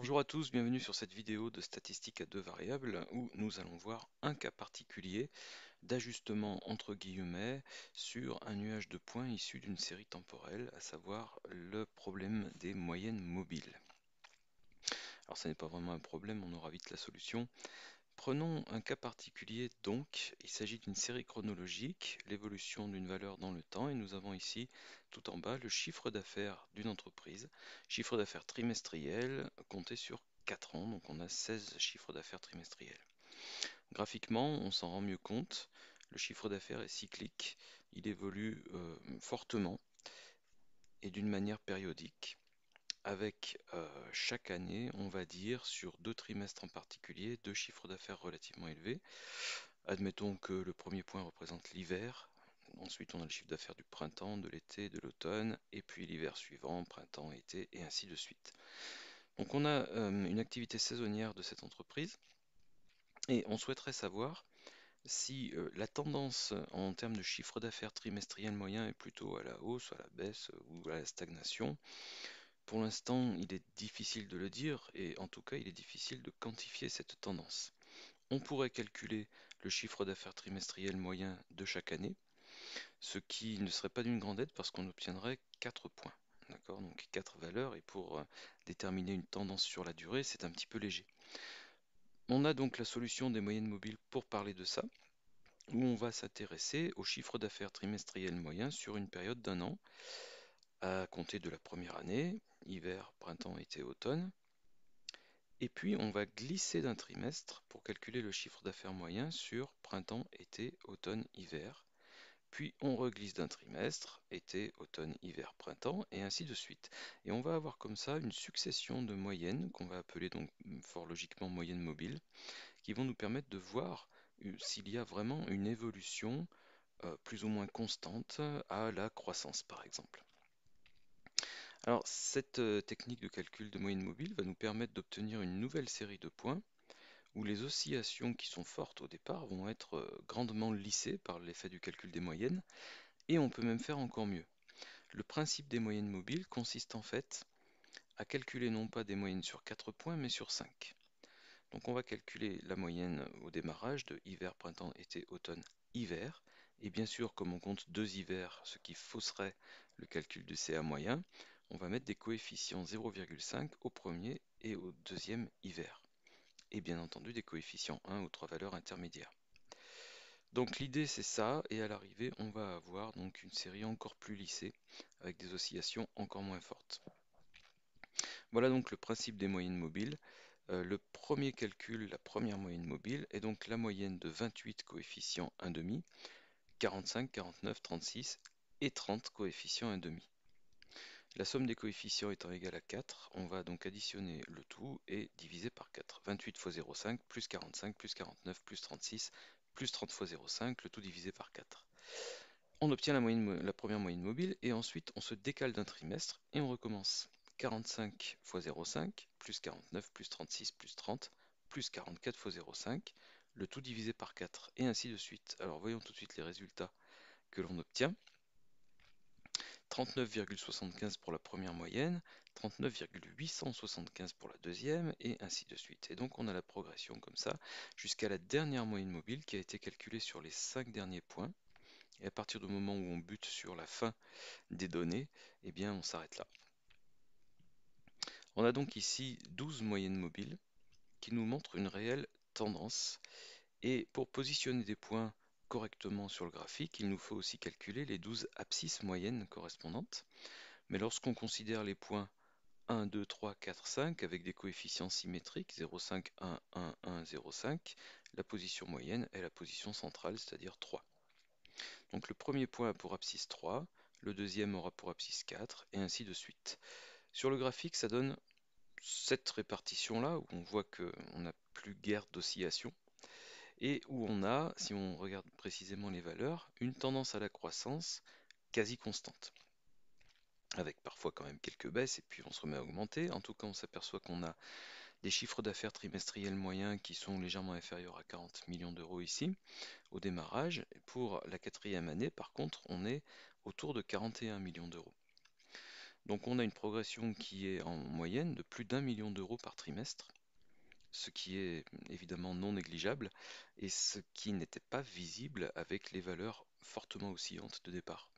Bonjour à tous, bienvenue sur cette vidéo de statistiques à deux variables où nous allons voir un cas particulier d'ajustement entre guillemets sur un nuage de points issu d'une série temporelle, à savoir le problème des moyennes mobiles. Alors ce n'est pas vraiment un problème, on aura vite la solution. Prenons un cas particulier donc, il s'agit d'une série chronologique, l'évolution d'une valeur dans le temps, et nous avons ici tout en bas le chiffre d'affaires d'une entreprise, chiffre d'affaires trimestriel compté sur 4 ans, donc on a 16 chiffres d'affaires trimestriels. Graphiquement, on s'en rend mieux compte, le chiffre d'affaires est cyclique, il évolue fortement et d'une manière périodique avec chaque année, on va dire, sur 2 trimestres en particulier, 2 chiffres d'affaires relativement élevés. Admettons que le premier point représente l'hiver, ensuite on a le chiffre d'affaires du printemps, de l'été, de l'automne, et puis l'hiver suivant, printemps, été, et ainsi de suite. Donc on a une activité saisonnière de cette entreprise, et on souhaiterait savoir si la tendance en termes de chiffre d'affaires trimestriel moyen est plutôt à la hausse, à la baisse ou à la stagnation. Pour l'instant, il est difficile de le dire et en tout cas, il est difficile de quantifier cette tendance. On pourrait calculer le chiffre d'affaires trimestriel moyen de chaque année, ce qui ne serait pas d'une grande aide parce qu'on obtiendrait 4 points. D'accord, donc 4 valeurs, et pour déterminer une tendance sur la durée, c'est un petit peu léger. On a donc la solution des moyennes mobiles pour parler de ça, où on va s'intéresser au chiffre d'affaires trimestriel moyen sur une période d'un an, à compter de la première année, hiver, printemps, été, automne. Et puis on va glisser d'un trimestre pour calculer le chiffre d'affaires moyen sur printemps, été, automne, hiver. Puis on reglisse d'un trimestre, été, automne, hiver, printemps, et ainsi de suite. Et on va avoir comme ça une succession de moyennes, qu'on va appeler donc fort logiquement moyennes mobiles, qui vont nous permettre de voir s'il y a vraiment une évolution plus ou moins constante à la croissance par exemple. Alors cette technique de calcul de moyenne mobile va nous permettre d'obtenir une nouvelle série de points où les oscillations qui sont fortes au départ vont être grandement lissées par l'effet du calcul des moyennes, et on peut même faire encore mieux. Le principe des moyennes mobiles consiste en fait à calculer non pas des moyennes sur 4 points mais sur 5. Donc on va calculer la moyenne au démarrage de hiver, printemps, été, automne, hiver. Et bien sûr, comme on compte 2 hivers, ce qui fausserait le calcul du CA moyen, on va mettre des coefficients 0,5 au premier et au deuxième hiver. Et bien entendu des coefficients 1 aux 3 valeurs intermédiaires. Donc l'idée c'est ça, et à l'arrivée on va avoir donc une série encore plus lissée, avec des oscillations encore moins fortes. Voilà donc le principe des moyennes mobiles. Le premier calcul, la première moyenne mobile, est donc la moyenne de 28 coefficients 1,5, 45, 49, 36 et 30 coefficients 1,5. La somme des coefficients étant égale à 4, on va donc additionner le tout et diviser par 4. 28 fois 0,5 plus 45 plus 49 plus 36 plus 30 fois 0,5, le tout divisé par 4. On obtient la première moyenne mobile et ensuite on se décale d'un trimestre et on recommence. 45 fois 0,5 plus 49 plus 36 plus 30 plus 44 fois 0,5, le tout divisé par 4 et ainsi de suite. Alors voyons tout de suite les résultats que l'on obtient. 39,75 pour la première moyenne, 39,875 pour la deuxième, et ainsi de suite. Et donc on a la progression comme ça, jusqu'à la dernière moyenne mobile qui a été calculée sur les 5 derniers points. Et à partir du moment où on bute sur la fin des données, eh bien on s'arrête là. On a donc ici 12 moyennes mobiles qui nous montrent une réelle tendance. Et pour positionner des points correctement sur le graphique, il nous faut aussi calculer les 12 abscisses moyennes correspondantes. Mais lorsqu'on considère les points 1, 2, 3, 4, 5 avec des coefficients symétriques 0,5, 1, 1, 1, 0,5, la position moyenne est la position centrale, c'est-à-dire 3. Donc le premier point a pour abscisse 3, le deuxième aura pour abscisse 4, et ainsi de suite. Sur le graphique, ça donne cette répartition-là, où on voit qu'on n'a plus guère d'oscillation, et où on a, si on regarde précisément les valeurs, une tendance à la croissance quasi constante, avec parfois quand même quelques baisses, et puis on se remet à augmenter. En tout cas, on s'aperçoit qu'on a des chiffres d'affaires trimestriels moyens qui sont légèrement inférieurs à 40 millions d'euros ici, au démarrage. Pour la quatrième année, par contre, on est autour de 41 millions d'euros. Donc on a une progression qui est en moyenne de plus d'1 million d'euros par trimestre, ce qui est évidemment non négligeable et ce qui n'était pas visible avec les valeurs fortement oscillantes de départ.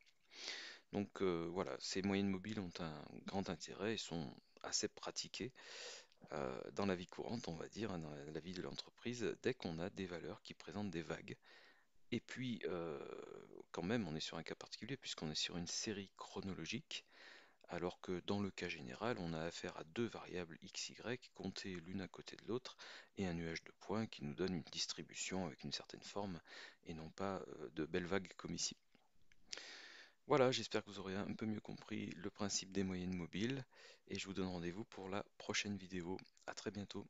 Donc voilà, ces moyennes mobiles ont un grand intérêt et sont assez pratiquées dans la vie courante, on va dire, hein, dans la vie de l'entreprise, dès qu'on a des valeurs qui présentent des vagues. Et puis, quand même, on est sur un cas particulier puisqu'on est sur une série chronologique, alors que dans le cas général, on a affaire à deux variables x, y comptées l'une à côté de l'autre et un nuage de points qui nous donne une distribution avec une certaine forme et non pas de belles vagues comme ici. Voilà, j'espère que vous aurez un peu mieux compris le principe des moyennes mobiles et je vous donne rendez-vous pour la prochaine vidéo. À très bientôt.